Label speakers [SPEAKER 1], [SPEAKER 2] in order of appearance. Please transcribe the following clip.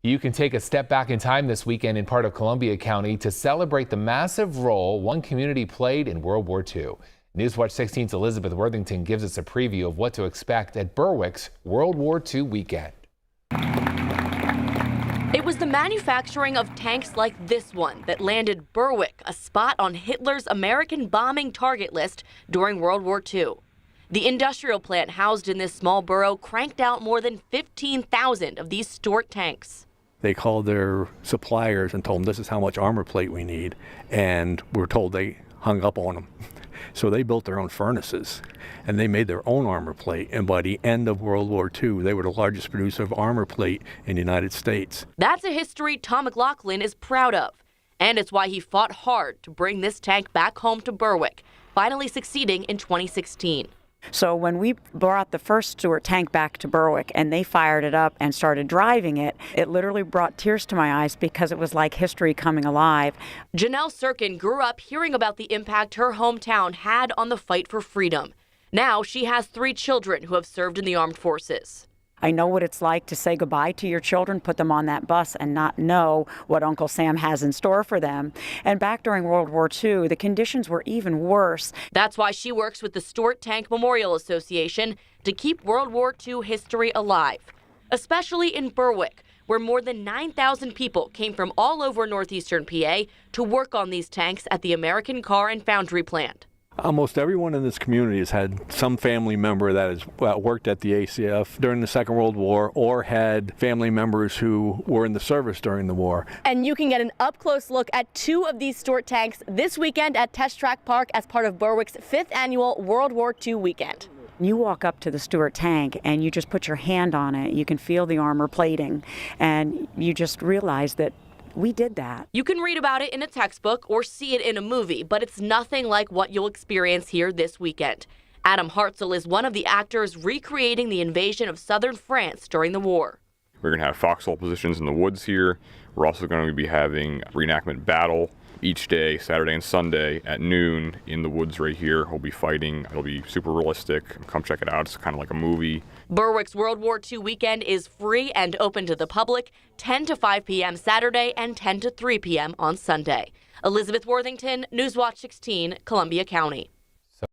[SPEAKER 1] You can take a step back in time this weekend in part of Columbia County to celebrate the massive role one community played in World War II. Newswatch 16's Elizabeth Worthington gives us a preview of what to expect at Berwick's World War II weekend.
[SPEAKER 2] It was the manufacturing of tanks like this one that landed Berwick a spot on Hitler's American bombing target list during World War II. The industrial plant housed in this small borough cranked out more than 15,000 of these Stuart tanks.
[SPEAKER 3] They called their suppliers and told them this is how much armor plate we need, and we're told they hung up on them. So they built their own furnaces and they made their own armor plate, and by the end of World War II they were the largest producer of armor plate in the United States.
[SPEAKER 2] That's a history Tom McLaughlin is proud of, and it's why he fought hard to bring this tank back home to Berwick, finally succeeding in 2016.
[SPEAKER 4] So when we brought the first Stuart tank back to Berwick and they fired it up and started driving it, it literally brought tears to my eyes because it was like history coming alive.
[SPEAKER 2] Janelle Sirkin grew up hearing about the impact her hometown had on the fight for freedom. Now she has 3 children who have served in the armed forces.
[SPEAKER 4] I know what it's like to say goodbye to your children, put them on that bus, and not know what Uncle Sam has in store for them. And back during World War II, the conditions were even worse.
[SPEAKER 2] That's why she works with the Stuart Tank Memorial Association to keep World War II history alive, especially in Berwick, where more than 9,000 people came from all over northeastern PA to work on these tanks at the American Car and Foundry plant.
[SPEAKER 3] Almost everyone in this community has had some family member that has worked at the ACF during the Second World War or had family members who were in the service during the war.
[SPEAKER 2] And you can get an up-close look at 2 of these Stuart tanks this weekend at Test Track Park as part of Berwick's 5th annual World War II weekend.
[SPEAKER 4] You walk up to the Stuart tank and you just put your hand on it. You can feel the armor plating and you just realize that we did that.
[SPEAKER 2] You can read about it in a textbook or see it in a movie, but it's nothing like what you'll experience here this weekend. Adam Hartzell is one of the actors recreating the invasion of southern France during the war.
[SPEAKER 5] We're going to have foxhole positions in the woods here. We're also going to be having reenactment battle each day, Saturday and Sunday at noon in the woods right here. We'll be fighting. It'll be super realistic. Come check it out. It's kind of like a movie.
[SPEAKER 2] Berwick's World War II weekend is free and open to the public, 10 to 5 p.m. Saturday and 10 to 3 p.m. on Sunday. Elizabeth Worthington, Newswatch 16, Columbia County.